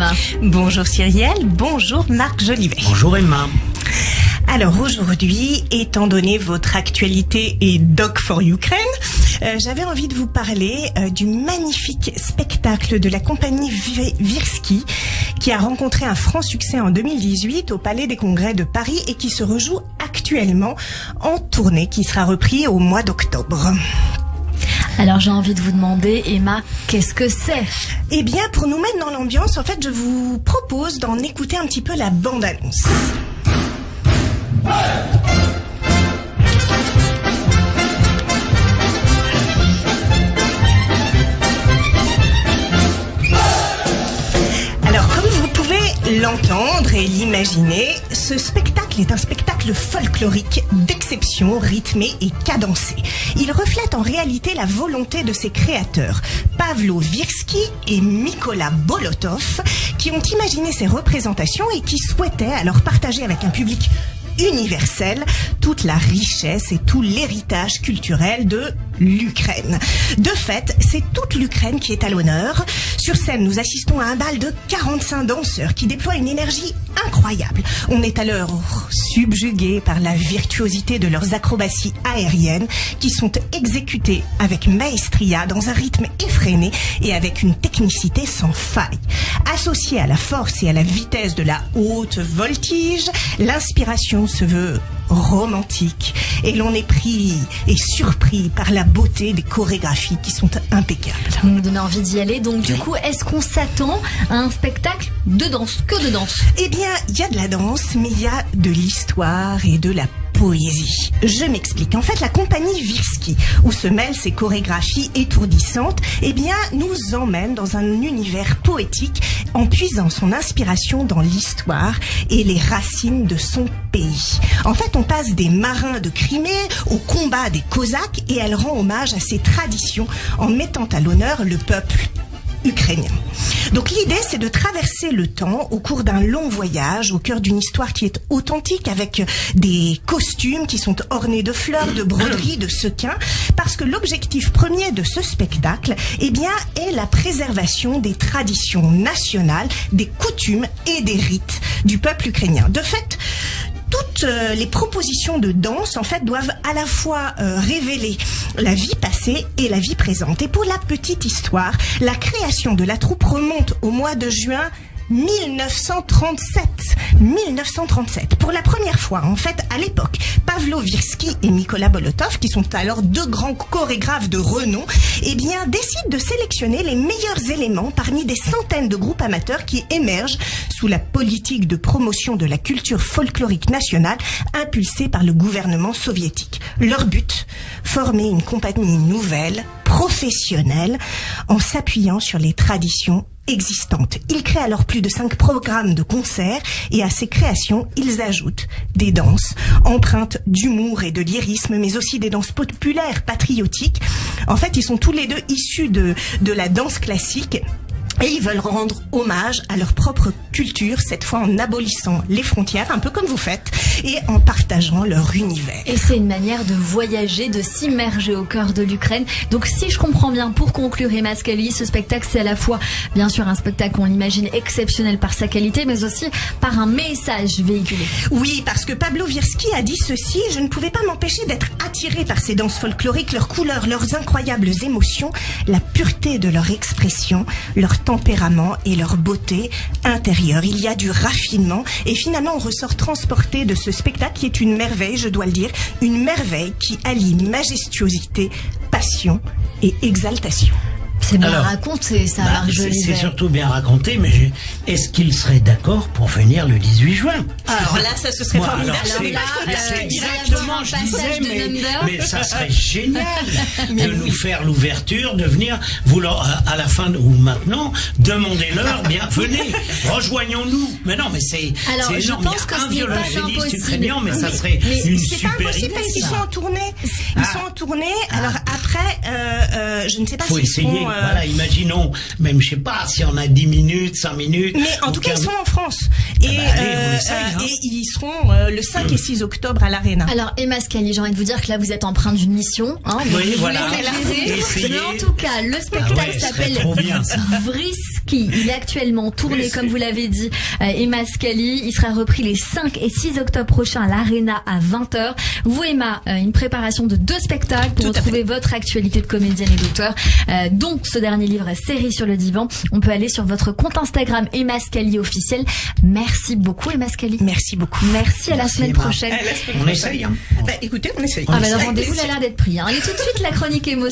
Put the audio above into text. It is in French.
Emma. Bonjour Cyrielle, bonjour Marc Jolivet. Bonjour Emma. Alors aujourd'hui, étant donné votre actualité et Doc for Ukraine, j'avais envie de vous parler du magnifique spectacle de la compagnie Virsky qui a rencontré un franc succès en 2018 au Palais des Congrès de Paris et qui se rejoue actuellement en tournée qui sera repris au mois d'octobre. Alors j'ai envie de vous demander, Emma, qu'est-ce que c'est ? Eh bien, pour nous mettre dans l'ambiance, en fait, je vous propose d'en écouter un petit peu la bande-annonce. Alors, comme vous pouvez l'entendre et l'imaginer, ce spectacle est un spectacle folklorique d'exception, rythmé et cadencé. Il reflète en réalité la volonté de ses créateurs, Pavlo Virsky et Mykola Bolotov, qui ont imaginé ces représentations et qui souhaitaient alors partager avec un public universel toute la richesse et tout l'héritage culturel de l'Ukraine. De fait, c'est toute l'Ukraine qui est à l'honneur. Sur scène, nous assistons à un bal de 45 danseurs qui déploient une énergie incroyable. On est alors subjugué par la virtuosité de leurs acrobaties aériennes qui sont exécutées avec maestria dans un rythme effréné et avec une technicité sans faille. Associée à la force et à la vitesse de la haute voltige, l'inspiration se veut romantique et l'on est pris et surpris par la beauté des chorégraphies qui sont impeccables. Vous nous donnez envie d'y aller, donc du coup, est-ce qu'on s'attend à un spectacle de danse, que de danse ? Eh bien, il y a de la danse, mais il y a de l'histoire et de la poésie. Je m'explique. En fait, la compagnie Virsky, où se mêlent ces chorégraphies étourdissantes, eh bien, nous emmène dans un univers poétique en puisant son inspiration dans l'histoire et les racines de son pays. En fait, on passe des marins de Crimée au combat des Cosaques et elle rend hommage à ses traditions en mettant à l'honneur le peuple ukrainien. Donc l'idée, c'est de traverser le temps au cours d'un long voyage au cœur d'une histoire qui est authentique avec des costumes qui sont ornés de fleurs, de broderies, de sequins, parce que l'objectif premier de ce spectacle, eh bien, est la préservation des traditions nationales, des coutumes et des rites du peuple ukrainien. De fait, toutes les propositions de danse, en fait, doivent à la fois révéler la vie passée et la vie présente. Et pour la petite histoire, la création de la troupe remonte au mois de juin 1937. Pour la première fois, en fait, à l'époque, Pavlo Virsky et Mykola Bolotov, qui sont alors deux grands chorégraphes de renom, eh bien, décident de sélectionner les meilleurs éléments parmi des centaines de groupes amateurs qui émergent sous la politique de promotion de la culture folklorique nationale impulsée par le gouvernement soviétique. Leur but, former une compagnie nouvelle, professionnelle, en s'appuyant sur les traditions existantes. Ils créent alors plus de 5 programmes de concerts et à ces créations, ils ajoutent des danses empreintes d'humour et de lyrisme, mais aussi des danses populaires, patriotiques. En fait, ils sont tous les deux issus de la danse classique. Et ils veulent rendre hommage à leur propre culture, cette fois en abolissant les frontières, un peu comme vous faites, et en partageant leur univers. Et c'est une manière de voyager, de s'immerger au cœur de l'Ukraine. Donc si je comprends bien, pour conclure, Emma Scali, ce spectacle, c'est à la fois, bien sûr, un spectacle, on l'imagine, exceptionnel par sa qualité, mais aussi par un message véhiculé. Oui, parce que Pavlo Virsky a dit ceci: je ne pouvais pas m'empêcher d'être attiré par ces danses folkloriques, leurs couleurs, leurs incroyables émotions, la pureté de leur expression, leur tempérament et leur beauté intérieure. Il y a du raffinement et finalement on ressort transporté de ce spectacle qui est une merveille, je dois le dire, une merveille qui allie majestuosité, passion et exaltation. C'est bien raconté, ça, Marc Jolivet. C'est surtout bien raconté, mais est-ce qu'il serait d'accord pour venir le 18 juin ? Alors là, ça, ce serait formidable. C'est exactement, je disais, mais ça serait génial de nous faire l'ouverture, de venir, à la fin ou maintenant, demandez-leur, bien, venez, rejoignons-nous. Mais non, mais c'est énorme. Je pense que c'est pas impossible. Ukrainien, mais ça serait une super idée. C'est pas impossible parce qu'ils sont en tournée. Ils sont en tournée. Alors après, je ne sais pas faut s'ils essayer. seront Voilà, imaginons, même je sais pas, si on a 10 minutes, 5 minutes. Mais en tout cas, ils sont en France. Et, et ils seront le 5 et 6 octobre à l'Arena. Alors, Emma Scali, j'ai envie de vous dire que là, vous êtes empreint d'une mission. Hein, oui, voilà. Mais en tout cas, le spectacle s'appelle Vriski. Il est actuellement tourné, comme vous l'avez dit, Emma Scali. Il sera repris les 5 et 6 octobre prochains à l'Arena à 20h. Vous, Emma, une préparation de 2 spectacles pour retrouver votre actualité de comédienne et d'auteur. Donc, ce dernier livre, Série sur le divan. On peut aller sur votre compte Instagram Emma Scali officiel. Merci beaucoup, Emma Scali. Merci beaucoup. Merci, à la semaine prochaine. On essaye, hein. Écoutez, on essaye. Ah, bah, le rendez-vous a l'air d'être pris, hein. Et tout de suite, la chronique émotion.